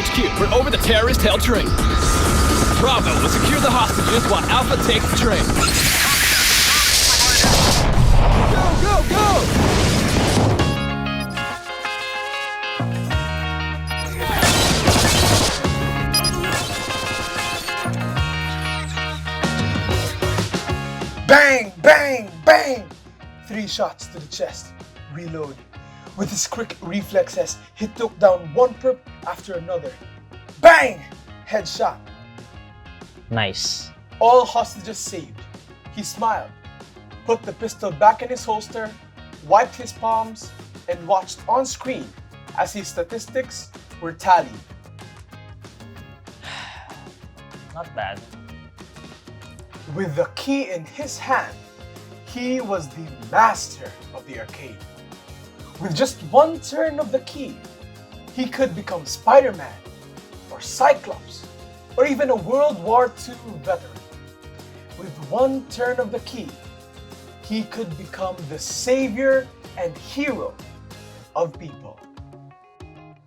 HQ. We're over the terrorist held train. Bravo will secure the hostages while Alpha takes the train. Go, go, go! Bang, bang, bang! 3 shots to the chest. Reload. With his quick reflexes, he took down one perp after another. Bang! Headshot. Nice. All hostages saved. He smiled, put the pistol back in his holster, wiped his palms, and watched on screen as his statistics were tallied. Not bad. With the key in his hand, he was the master of the arcade. With just one turn of the key, he could become Spider-Man, or Cyclops, or even a World War II veteran. With one turn of the key, he could become the savior and hero of people.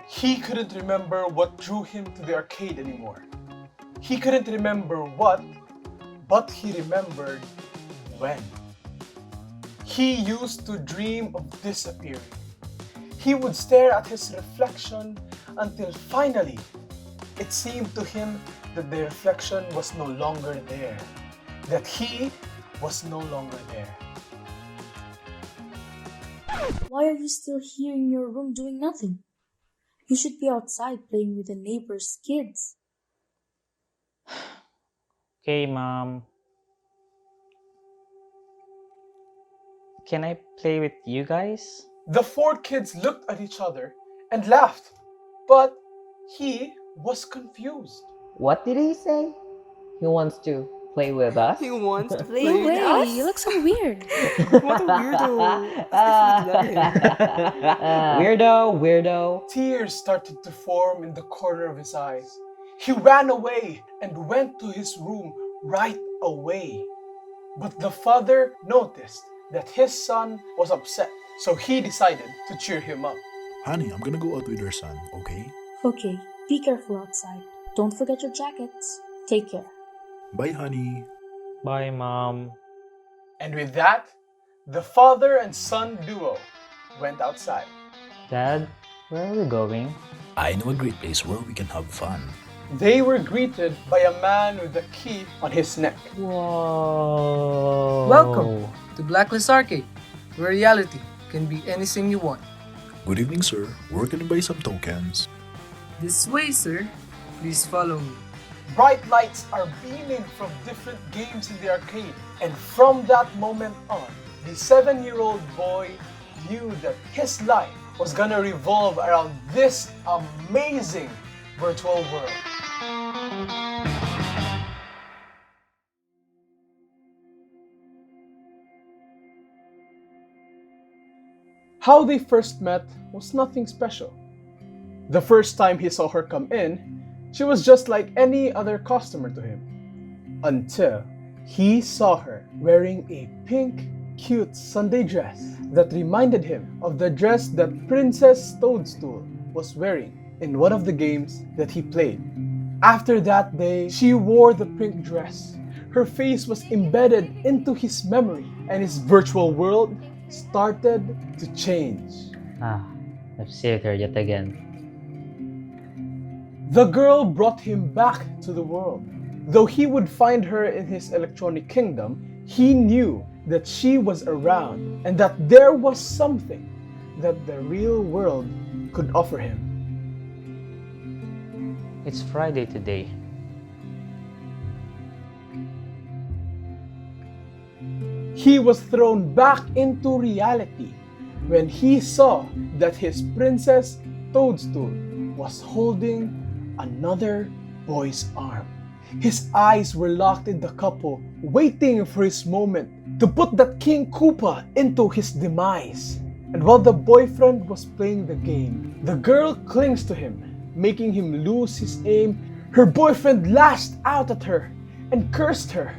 He couldn't remember what drew him to the arcade anymore. He couldn't remember what, but he remembered when. He used to dream of disappearing. He would stare at his reflection until finally, it seemed to him that the reflection was no longer there, that he was no longer there. Why are you still here in your room doing nothing? You should be outside playing with the neighbor's kids. Okay, Mom. Can I play with you guys? The 4 kids looked at each other and laughed, but he was confused. What did he say? He wants to play with us? He wants to play No with way, us? you look so weird. What a weirdo. Weirdo. Tears started to form in the corner of his eyes. He ran away and went to his room right away. But the father noticed that his son was upset, so he decided to cheer him up. Honey, I'm gonna go out with your son, okay? Okay, be careful outside. Don't forget your jackets. Take care. Bye, honey. Bye, Mom. And with that, the father and son duo went outside. Dad, where are we going? I know a great place where we can have fun. They were greeted by a man with a key on his neck. Whoa. Welcome to Blacklist Arcade, where reality can be anything you want. Good evening, sir. We're gonna buy some tokens. This way, sir. Please follow me. Bright lights are beaming from different games in the arcade. And from that moment on, the 7-year-old boy knew that his life was gonna revolve around this amazing virtual world. How they first met was nothing special. The first time he saw her come in, she was just like any other customer to him. Until he saw her wearing a pink, cute Sunday dress that reminded him of the dress that Princess Toadstool was wearing in one of the games that he played. After that day, she wore the pink dress. Her face was embedded into his memory, and his virtual world started to change. I've saved her yet again. The girl brought him back to the world. Though he would find her in his electronic kingdom, he knew that she was around and that there was something that the real world could offer him. It's Friday today. He was thrown back into reality when he saw that his Princess Toadstool was holding another boy's arm. His eyes were locked in the couple, waiting for his moment to put that King Koopa into his demise. And while the boyfriend was playing the game, the girl clings to him, making him lose his aim. Her boyfriend lashed out at her and cursed her.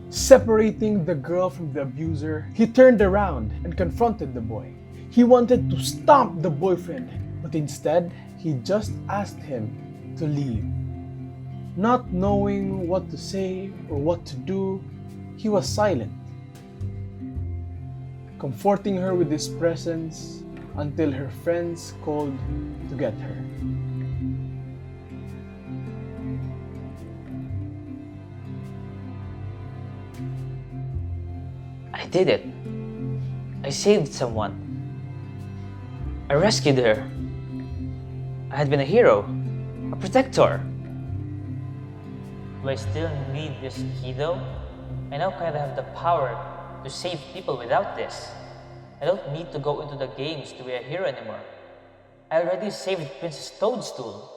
Separating the girl from the abuser, he turned around and confronted the boy. He wanted to stomp the boyfriend, but instead, he just asked him to leave. Not knowing what to say or what to do, he was silent, comforting her with his presence until her friends called to get her. I did it. I saved someone. I rescued her. I had been a hero, a protector. Do I still need this key though? I now kind of have the power to save people without this. I don't need to go into the games to be a hero anymore. I already saved Princess Toadstool.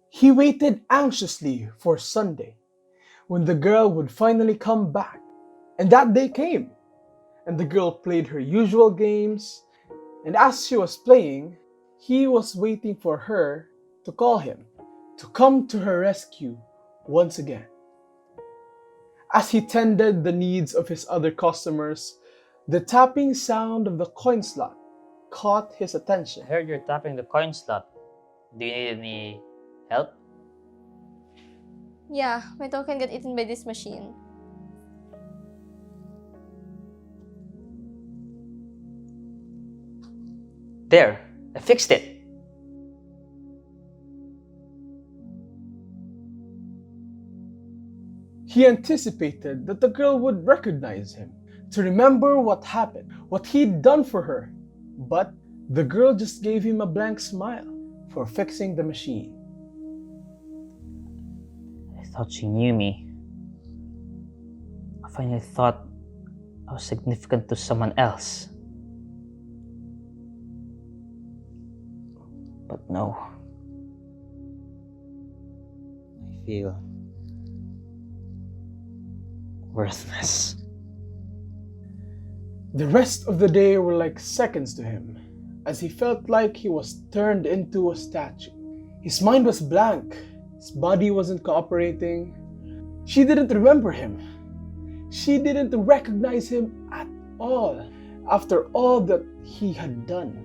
He waited anxiously for Sunday, when the girl would finally come back. And that day came, and the girl played her usual games, and as she was playing, he was waiting for her to call him, to come to her rescue once again. As he tended the needs of his other customers, the tapping sound of the coin slot caught his attention. I heard you're tapping the coin slot. Do you need any help? Yeah, my token got eaten by this machine. There, I fixed it. He anticipated that the girl would recognize him, to remember what happened, what he'd done for her. But the girl just gave him a blank smile for fixing the machine. I thought she knew me. I finally thought I was significant to someone else. But no. I feel worthless. The rest of the day were like seconds to him, as he felt like he was turned into a statue. His mind was blank, his body wasn't cooperating. She didn't remember him. She didn't recognize him at all, after all that he had done.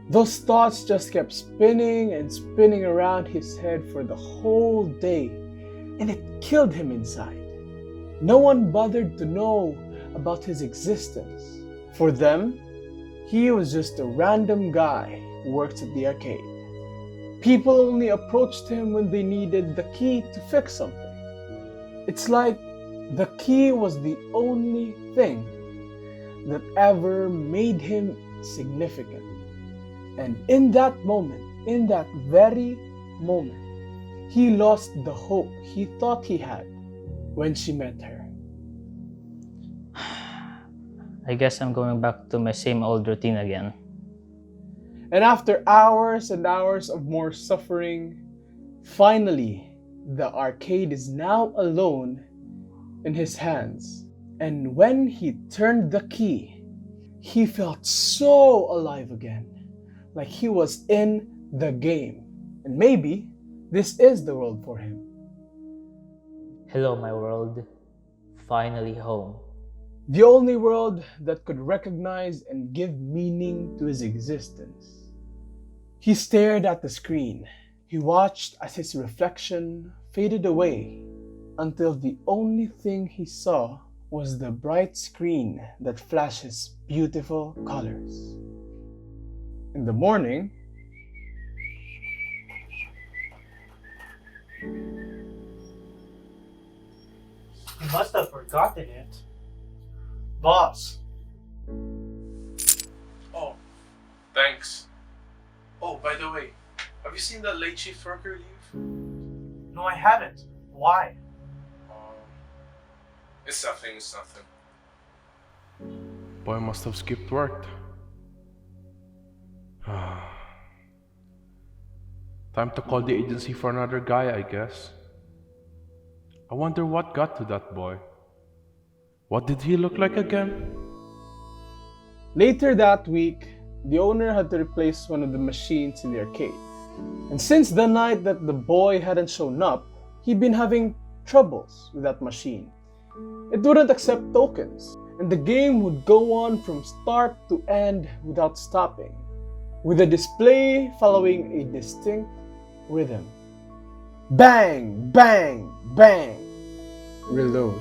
Those thoughts just kept spinning and spinning around his head for the whole day, and it killed him inside. No one bothered to know about his existence. For them, he was just a random guy who works at the arcade. People only approached him when they needed the key to fix something. It's like the key was the only thing that ever made him significant. And in that moment, in that very moment, he lost the hope he thought he had when she met her. I guess I'm going back to my same old routine again. And after hours and hours of more suffering, finally, the arcade is now alone in his hands. And when he turned the key, he felt so alive again, like he was in the game. And maybe this is the world for him. Hello, my world. Finally home. The only world that could recognize and give meaning to his existence. He stared at the screen. He watched as his reflection faded away until the only thing he saw was the bright screen that flashes beautiful colors. In the morning, You must have forgotten it. Boss. Oh, thanks. Oh, by the way, have you seen that late shift worker leave? No, I haven't. Why? It's nothing. Boy must have skipped work. Time to call the agency for another guy, I guess. I wonder what got to that boy. What did he look like again? later that week, the owner had to replace one of the machines in the arcade. And since the night that the boy hadn't shown up, he'd been having troubles with that machine. It wouldn't accept tokens, and the game would go on from start to end without stopping. with the display following a distinct rhythm. Bang, bang, bang. Reload.